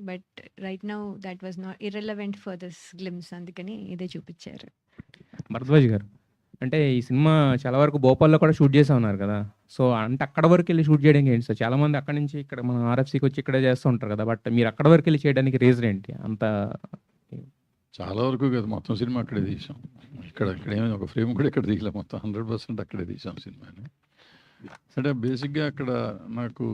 But right now that was not irrelevant for this glimpse. అందుకని ఇదే చూపిచ్చారు. భరద్వాజ్ గారు, అంటే ఈ సినిమా చాలా వరకు భోపాల్లో కూడా షూట్ చేసా ఉన్నారు కదా! సో, అంటే అక్కడ వరకెళ్ళి షూట్ చేయడానికి ఏంటి సార్? చాలామంది అక్కడి నుంచి ఇక్కడ మన ఆర్ఎఫ్‌సీకి వచ్చి ఇక్కడే చేస్తూ ఉంటారు కదా! బట్ మీరు అక్కడి వరకెళ్ళి చేయడానికి రీజన్ ఏంటి? అంత చాలా వరకు కాదు, మొత్తం సినిమా అక్కడే తీసాం. ఇక్కడేమి ఒక ఫ్రేమ్ కూడా ఇక్కడ తీయలే, మొత్తం 100% అక్కడే తీసాం సినిమాని. అంటే బేసిక్గా అక్కడ నాకు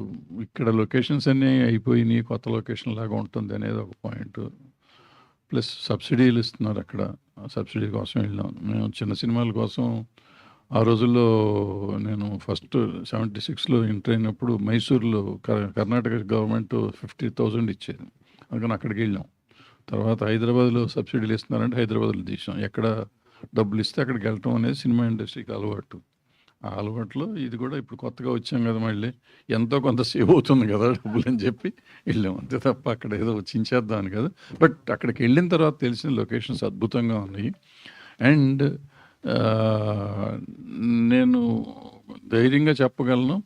ఇక్కడ లొకేషన్స్ అన్నీ అయిపోయినాయి, కొత్త లొకేషన్ లాగా ఉంటుంది అనేది ఒక పాయింట్. ప్లస్ సబ్సిడీలు ఇస్తున్నారు అక్కడ, ఆ సబ్సిడీ కోసం వెళ్ళాం. మేము చిన్న సినిమాల కోసం ఆ రోజుల్లో నేను ఫస్ట్ 76లో ఎంటర్ అయినప్పుడు మైసూర్లో కర్ణాటక గవర్నమెంట్ 50,000 ఇచ్చేది, అందుకని అక్కడికి వెళ్ళాం. తర్వాత హైదరాబాద్లో సబ్సిడీలు ఇస్తున్నారంటే హైదరాబాద్లో తీసాం. ఎక్కడ డబ్బులు ఇస్తే అక్కడికి వెళ్ళటం అనేది సినిమా ఇండస్ట్రీకి అలవాటు. ఆ అలవాట్లో ఇది కూడా ఇప్పుడు కొత్తగా వచ్చాం కదా, మళ్ళీ ఎంతో కొంత సేవ్ అవుతుంది కదా డబ్బులు అని చెప్పి వెళ్ళాం, అంతే తప్ప అక్కడ ఏదో చించేద్దామని కదా. బట్ అక్కడికి వెళ్ళిన తర్వాత తెలిసిన లొకేషన్స్ అద్భుతంగా ఉన్నాయి. అండ్ నేను ధైర్యంగా చెప్పగలను,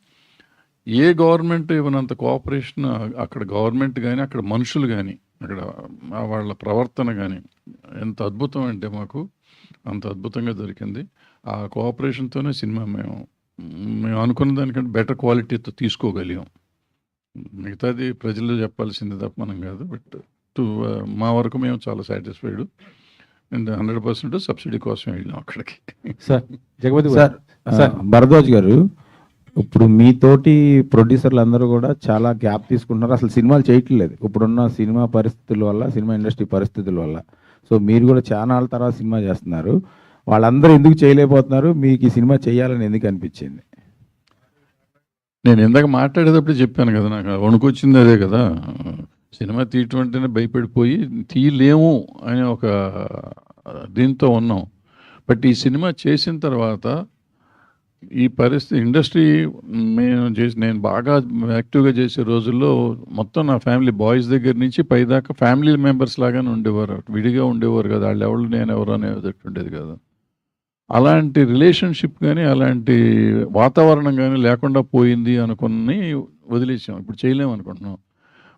ఏ గవర్నమెంట్ ఇవ్వనంత కోఆపరేషన్ అక్కడ గవర్నమెంట్ కానీ అక్కడ మనుషులు కానీ అక్కడ వాళ్ళ ప్రవర్తన కానీ ఎంత అద్భుతం అంటే మాకు అంత అద్భుతంగా దొరికింది. ఆ కోఆపరేషన్తోనే సినిమా మేము అనుకున్న దానికంటే బెటర్ క్వాలిటీతో తీసుకోగలిగాం. మిగతాది ప్రజలు చెప్పాల్సింది తప్ప మనం కాదు. బట్ మా వరకు మేము చాలా సాటిస్ఫైడ్ అండ్ 100% సబ్సిడీ కోసం వెళ్ళాం అక్కడికి. Sir Jagapathi sir sir Bharadwaj గారు, ఇప్పుడు మీతోటి ప్రొడ్యూసర్లు అందరూ కూడా చాలా గ్యాప్ తీసుకుంటున్నారు, అసలు సినిమాలు చేయట్లేదు ఇప్పుడున్న సినిమా పరిస్థితుల వల్ల, సినిమా ఇండస్ట్రీ పరిస్థితుల వల్ల. సో మీరు కూడా చాలా నాళ్ళ తర్వాత సినిమా చేస్తున్నారు, వాళ్ళందరూ ఎందుకు చేయలేకపోతున్నారు? మీకు ఈ సినిమా చేయాలని ఎందుకు అనిపించింది? నేను ఇందాక మాట్లాడేటప్పుడు చెప్పాను కదా, నాకు వణుకొచ్చింది అదే కదా. సినిమా తీయటం అంటేనే భయపడిపోయి తీయలేము అనే ఒక దీంతో ఉన్నాం. బట్ ఈ సినిమా చేసిన తర్వాత ఈ పరిస్థితి ఇండస్ట్రీ నేను బాగా యాక్టివ్గా చేసే రోజుల్లో మొత్తం నా ఫ్యామిలీ బాయ్స్ దగ్గర నుంచి పైదాకా ఫ్యామిలీ మెంబర్స్ లాగానే ఉండేవారు, విడిగా ఉండేవారు కదా. వాళ్ళు ఎవరు నేను ఎవరు అనేది ఉండేది కదా. అలాంటి రిలేషన్షిప్ కానీ అలాంటి వాతావరణం కానీ లేకుండా పోయింది అనుకుని వదిలేసాం, ఇప్పుడు చేయలేము అనుకుంటున్నాం.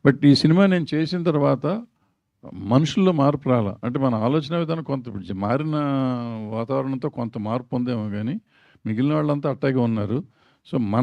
బట్ ఈ సినిమా నేను చేసిన తర్వాత మనుషుల్లో మార్పు రాలా, అంటే మన ఆలోచన విధానం కొంత మారిన వాతావరణంతో కొంత మార్పు ఉందేమో కానీ మిగిలిన వాళ్ళంతా అట్టాగే ఉన్నారు. సో మన